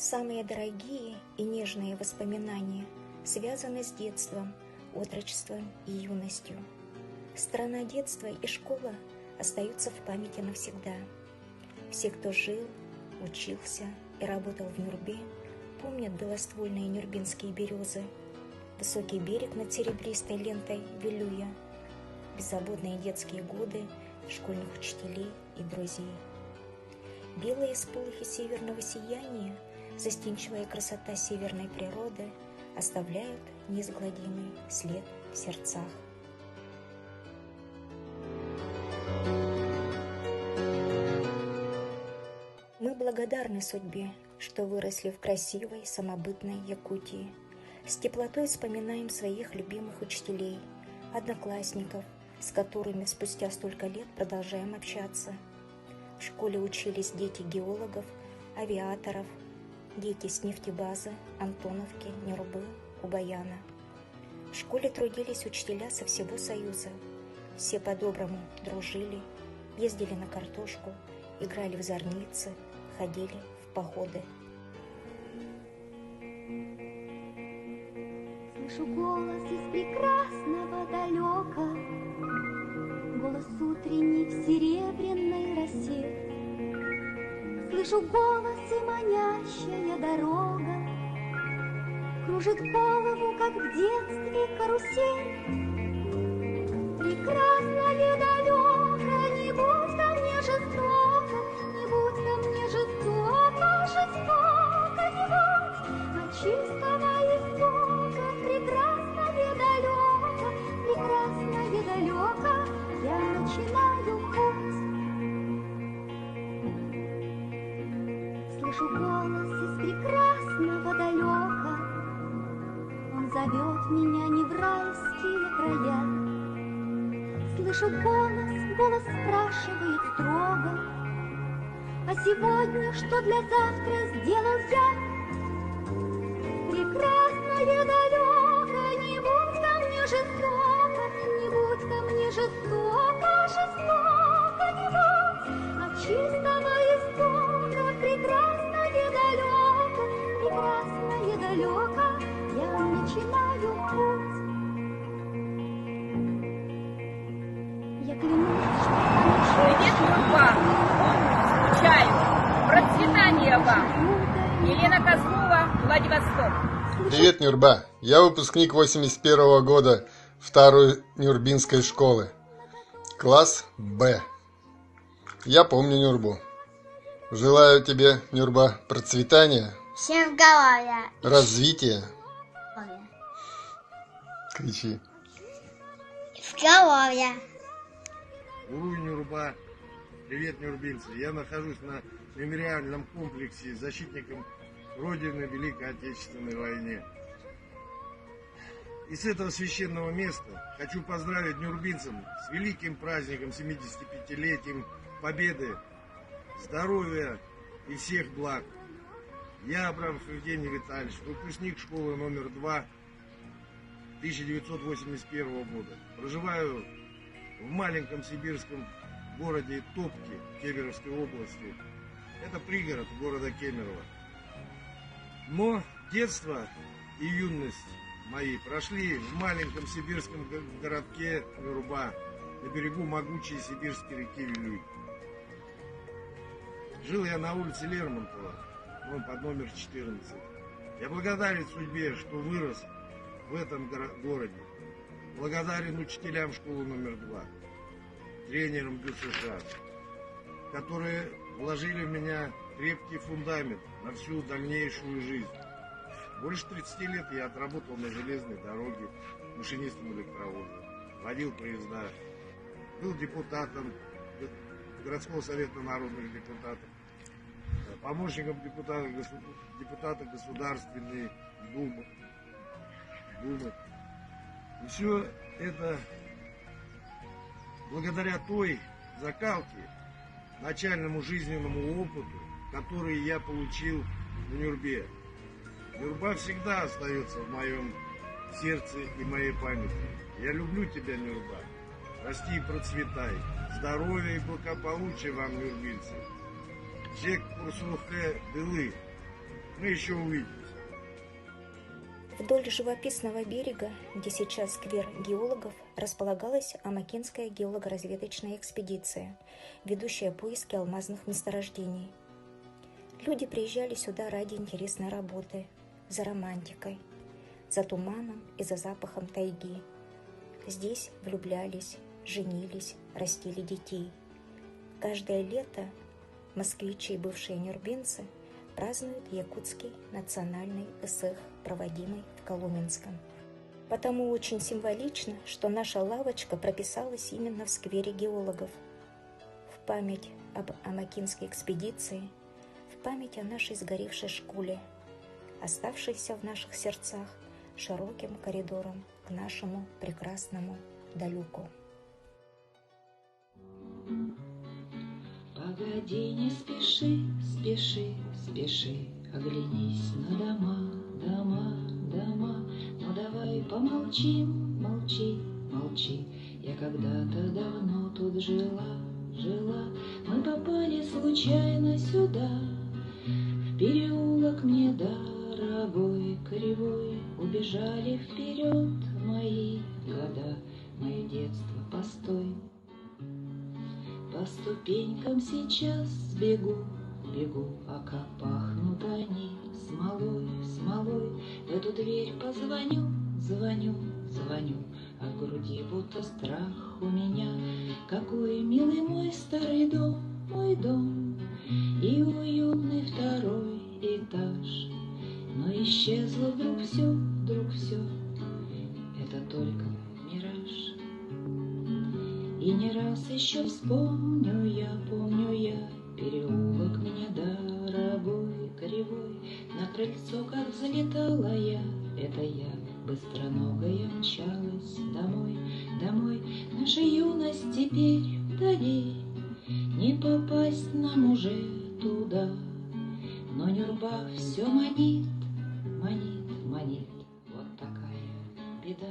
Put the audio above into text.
Самые дорогие и нежные воспоминания связаны с детством, отрочеством и юностью. Страна детства и школа остаются в памяти навсегда. Все, кто жил, учился и работал в Нюрбе, помнят белоствольные нюрбинские березы, высокий берег над серебристой лентой Вилюя, беззаботные детские годы школьных учителей и друзей. Белые сполохи северного сияния, застенчивая красота северной природы оставляют неизгладимый след в сердцах. Мы благодарны судьбе, что выросли в красивой, самобытной Якутии. С теплотой вспоминаем своих любимых учителей, одноклассников, с которыми спустя столько лет продолжаем общаться. В школе учились дети геологов, авиаторов, дети с нефтебазы, Антоновки, Нюрбы, Убаяна. В школе трудились учителя со всего Союза. Все по-доброму дружили, ездили на картошку, играли в зорницы, ходили в походы. Слышу голос из прекрасного далека, голос утренний в серебряной росе. Слышу голос и манящая дорога кружит голову, как в детстве карусель. Прекрасно недалека, не будь ко мне жестоко, не будь ко мне жестоко, жестоко не будь, от чистого истока. Прекрасно недалека, я начинаю путь. Слышу голос из прекрасного далека, он зовет меня не в райские края. Слышу голос спрашивает строго, а сегодня что для завтра сделал я? Прекрасное далеко, не будь ко мне жестоко, не будь ко мне жестоко, жестоко не будь, от чистого истока. Прекрасное далеко, я начинаю путь. Я клянусь, что Привет, Нюрба! Скучаю! Процветания вам! Елена Козлова, Владивосток. Привет, Нюрба! Я выпускник 81-го года второй Нюрбинской школы. Класс Б. Я помню Нюрбу. Желаю тебе, Нюрба, процветания, всем здоровья, развития. Кричи. здоровья. Уруй, Нюрба! Привет, нюрбинцы! Я нахожусь на мемориальном комплексе защитникам Родины в Великой Отечественной войне. И с этого священного места хочу поздравить нюрбинцев с великим праздником 75-летием Победы, здоровья и всех благ. Я, Абрамов Евгений Витальевич, выпускник школы номер 2 1981 года. Проживаю в маленьком сибирском городе Топки Кемеровской области. Это пригород города Кемерово. Но детство и юность мои прошли в маленьком сибирском городке Нюрба на берегу могучей сибирской реки Вилюй. Жил я на улице Лермонтова, под номер 14. Я благодарен судьбе, что вырос в этом городе. Благодарен учителям школы номер 2, тренерам ГСШ, которые вложили в меня крепкий фундамент на всю дальнейшую жизнь. Больше 30 лет я отработал на железной дороге, машинистом электровоза, водил поезда, был депутатом городского совета народных депутатов, помощником депутата Государственной Думы. И все это благодаря той закалке, начальному жизненному опыту, который я получил в Нюрбе. Нюрба всегда остается в моем сердце и моей памяти. Я люблю тебя, Нюрба. Расти и процветай. Здоровья и благополучия вам, нюрбинцы. Жек Курсухе Дылы. Мы еще увидимся. Вдоль живописного берега, где сейчас сквер геологов, располагалась Амакинская геолого-разведочная экспедиция, ведущая поиски алмазных месторождений. Люди приезжали сюда ради интересной работы, за романтикой, за туманом и за запахом тайги. Здесь влюблялись, женились, растили детей. Каждое лето москвичи и бывшие нюрбинцы празднуют якутский национальный эсэх, проводимый в Коломенском. Потому очень символично, что наша лавочка прописалась именно в сквере геологов. В память об Амакинской экспедиции, в память о нашей сгоревшей школе, оставшейся в наших сердцах широким коридором к нашему прекрасному далеку. Погоди, не спеши, спеши, спеши, оглянись на дома, дома, дома. Ну давай помолчим, молчи, молчи. Я когда-то давно тут жила, жила. Мы попали случайно сюда, в переулок мне дорогой, кривой. Убежали вперед мои года, мое детство, постой. По ступенькам сейчас бегу, бегу, а как пахнут они смолой, смолой. В эту дверь позвоню, звоню, звоню, а в груди будто страх у меня. Какой милый мой старый дом, мой дом, и уютный второй этаж. Но исчезло вдруг все, это только мираж. И не раз еще помню я, переулок мне дорогой, кривой. На крыльцо как взлетала я, это я, быстроногая мчалась домой, домой. Наша юность теперь вдали, не попасть нам уже туда. Но Нюрба все манит, манит, манит, вот такая беда.